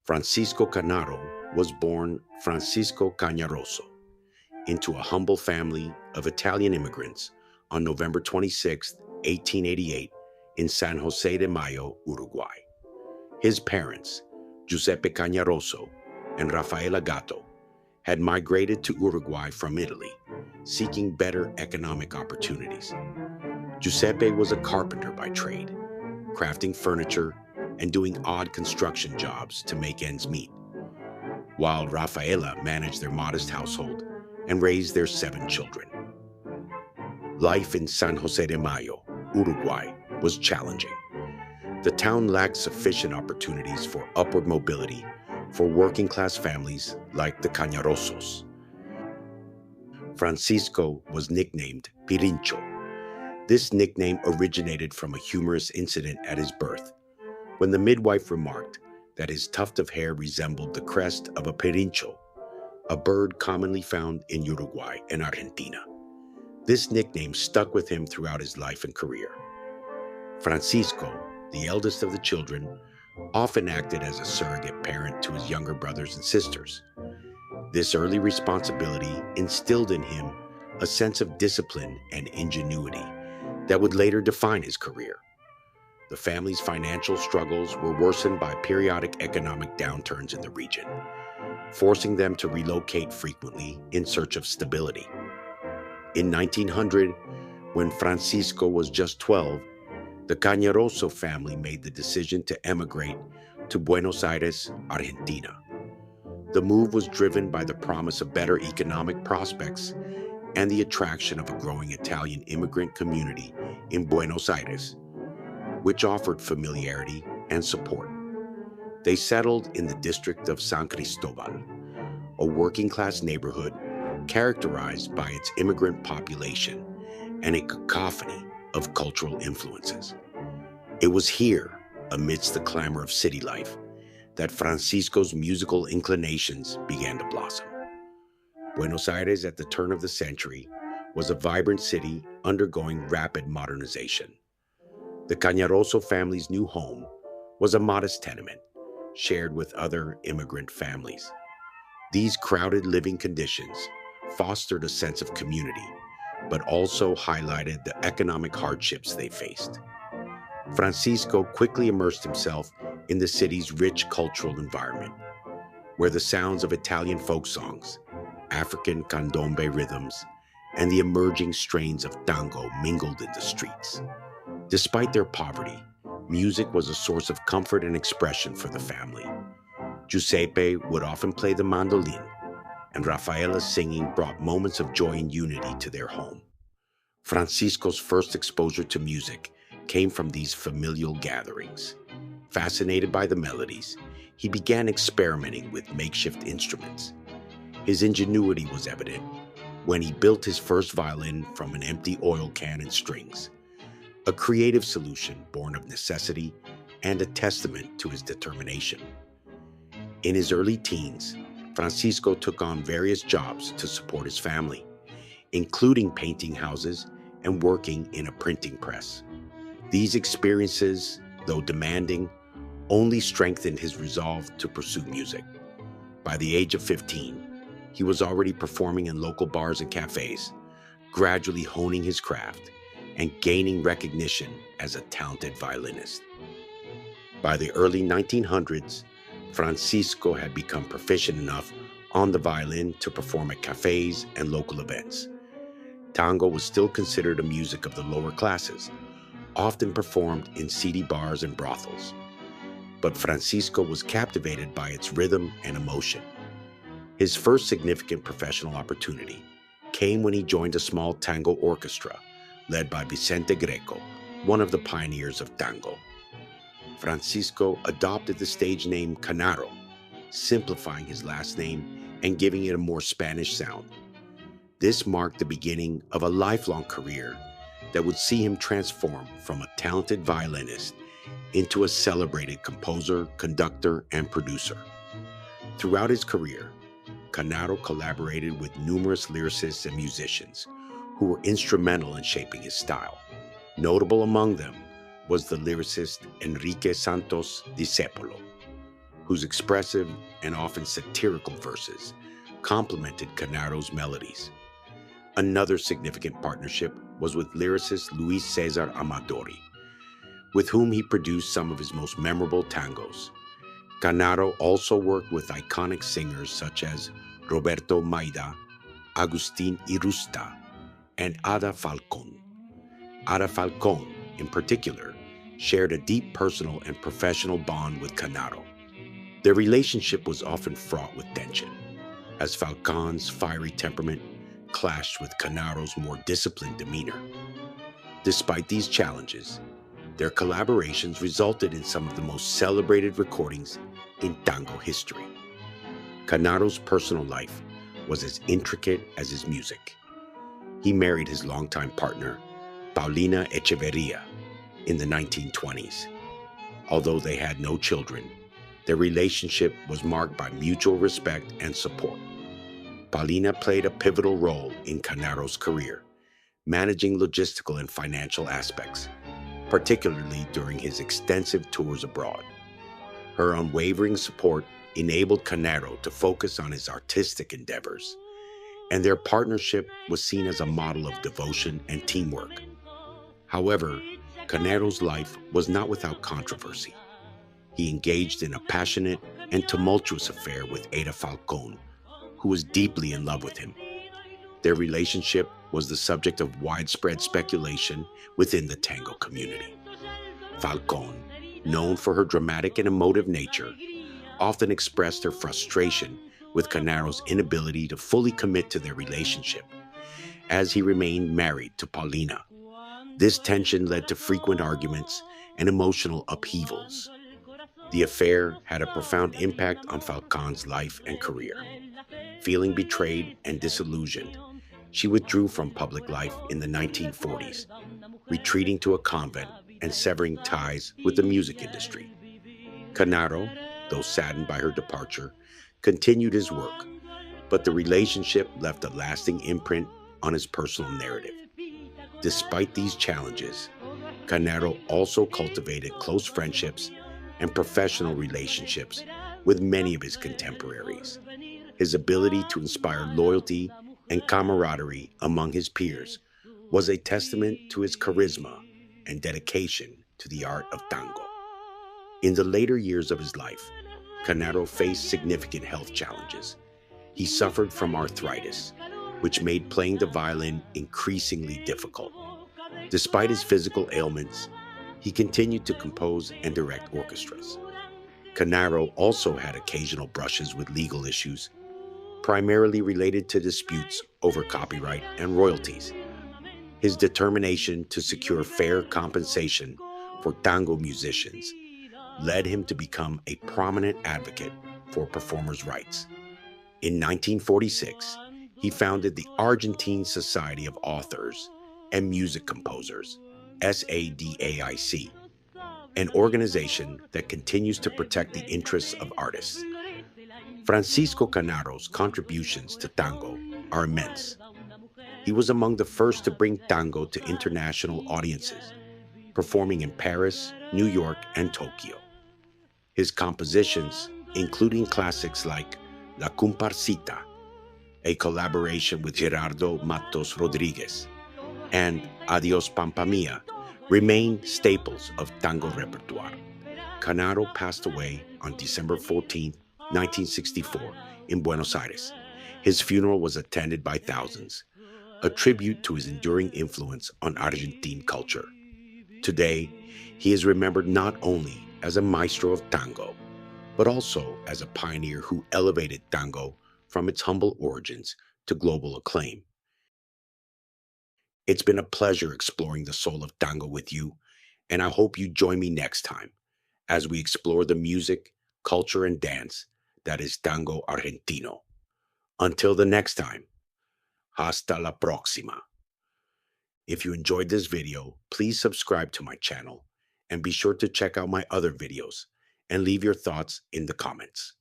Francisco Canaro was born Francisco Cañaroso into a humble family of Italian immigrants on November 26, 1888, in San Jose de Mayo, Uruguay. His parents, Giuseppe Cañaroso and Rafaela Gatto, had migrated to Uruguay from Italy, seeking better economic opportunities. Giuseppe was a carpenter by trade, crafting furniture and doing odd construction jobs to make ends meet, while Rafaela managed their modest household and raised their 7 children. Life in San Jose de Mayo, Uruguay, was challenging. The town lacked sufficient opportunities for upward mobility for working-class families like the Cañarosos. Francisco was nicknamed Pirincho. This nickname originated from a humorous incident at his birth, when the midwife remarked that his tuft of hair resembled the crest of a pirincho, a bird commonly found in Uruguay and Argentina. This nickname stuck with him throughout his life and career. Francisco, the eldest of the children, often acted as a surrogate parent to his younger brothers and sisters. This early responsibility instilled in him a sense of discipline and ingenuity that would later define his career. The family's financial struggles were worsened by periodic economic downturns in the region, forcing them to relocate frequently in search of stability. In 1900, when Francisco was just 12, the Cañaroso family made the decision to emigrate to Buenos Aires, Argentina. The move was driven by the promise of better economic prospects and the attraction of a growing Italian immigrant community in Buenos Aires, which offered familiarity and support. They settled in the district of San Cristobal, a working-class neighborhood characterized by its immigrant population and a cacophony of cultural influences. It was here, amidst the clamor of city life, that Francisco's musical inclinations began to blossom. Buenos Aires at the turn of the century was a vibrant city undergoing rapid modernization. The Cañaroso family's new home was a modest tenement, shared with other immigrant families. These crowded living conditions fostered a sense of community, but also highlighted the economic hardships they faced. Francisco quickly immersed himself in the city's rich cultural environment, where the sounds of Italian folk songs, African candombe rhythms, and the emerging strains of tango mingled in the streets. Despite their poverty, music was a source of comfort and expression for the family. Giuseppe would often play the mandolin, and Rafaela's singing brought moments of joy and unity to their home. Francisco's first exposure to music came from these familial gatherings. Fascinated by the melodies, he began experimenting with makeshift instruments. His ingenuity was evident when he built his first violin from an empty oil can and strings, a creative solution born of necessity and a testament to his determination. In his early teens, Francisco took on various jobs to support his family, including painting houses and working in a printing press. These experiences, though demanding, only strengthened his resolve to pursue music. By the age of 15, he was already performing in local bars and cafes, gradually honing his craft and gaining recognition as a talented violinist. By the early 1900s, Francisco had become proficient enough on the violin to perform at cafes and local events. Tango was still considered a music of the lower classes, often performed in seedy bars and brothels. But Francisco was captivated by its rhythm and emotion. His first significant professional opportunity came when he joined a small tango orchestra led by Vicente Greco, one of the pioneers of tango. Francisco adopted the stage name Canaro, simplifying his last name and giving it a more Spanish sound. This marked the beginning of a lifelong career that would see him transform from a talented violinist into a celebrated composer, conductor, and producer. Throughout his career, Canaro collaborated with numerous lyricists and musicians who were instrumental in shaping his style. Notable among them was the lyricist Enrique Santos Discépolo. whose expressive and often satirical verses complemented Canaro's melodies. Another significant partnership was with lyricist Luis Cesar Amadori, with whom he produced some of his most memorable tangos. Canaro also worked with iconic singers such as Roberto Maida, Agustin Irusta, and Ada Falcón. Ada Falcón, in particular, shared a deep personal and professional bond with Canaro. Their relationship was often fraught with tension, as Falcón's fiery temperament clashed with Canaro's more disciplined demeanor. Despite these challenges, their collaborations resulted in some of the most celebrated recordings in tango history. Canaro's personal life was as intricate as his music. He married his longtime partner, Paulina Echeverria, in the 1920s. Although they had no children, their relationship was marked by mutual respect and support. Paulina played a pivotal role in Canaro's career, managing logistical and financial aspects, particularly during his extensive tours abroad. Her unwavering support enabled Canaro to focus on his artistic endeavors, and their partnership was seen as a model of devotion and teamwork. However, Canaro's life was not without controversy. He engaged in a passionate and tumultuous affair with Ada Falcón, who was deeply in love with him. Their relationship was the subject of widespread speculation within the tango community. Falcón, known for her dramatic and emotive nature, often expressed her frustration with Canaro's inability to fully commit to their relationship, as he remained married to Paulina. This tension led to frequent arguments and emotional upheavals. The affair had a profound impact on Falcón's life and career. Feeling betrayed and disillusioned, she withdrew from public life in the 1940s, retreating to a convent and severing ties with the music industry. Canaro, though saddened by her departure, continued his work, but the relationship left a lasting imprint on his personal narrative. Despite these challenges, Canaro also cultivated close friendships and professional relationships with many of his contemporaries. His ability to inspire loyalty and camaraderie among his peers was a testament to his charisma and dedication to the art of tango. In the later years of his life, Canaro faced significant health challenges. He suffered from arthritis, which made playing the violin increasingly difficult. Despite his physical ailments, he continued to compose and direct orchestras. Canaro also had occasional brushes with legal issues, primarily related to disputes over copyright and royalties. His determination to secure fair compensation for tango musicians led him to become a prominent advocate for performers' rights. In 1946, he founded the Argentine Society of Authors and Music Composers, SADAIC, an organization that continues to protect the interests of artists. Francisco Canaro's contributions to tango are immense. He was among the first to bring tango to international audiences, performing in Paris, New York, and Tokyo. His compositions, including classics like La Comparsita, a collaboration with Gerardo Matos Rodriguez, and Adiós Pampa Mia, remain staples of tango repertoire. Canaro passed away on December 14, 1964, in Buenos Aires. His funeral was attended by thousands, a tribute to his enduring influence on Argentine culture. Today, he is remembered not only as a maestro of tango, but also as a pioneer who elevated tango from its humble origins to global acclaim. It's been a pleasure exploring the soul of tango with you, and I hope you join me next time as we explore the music, culture, and dance that is tango argentino. Until the next time, hasta la próxima. If you enjoyed this video, please subscribe to my channel and be sure to check out my other videos and leave your thoughts in the comments.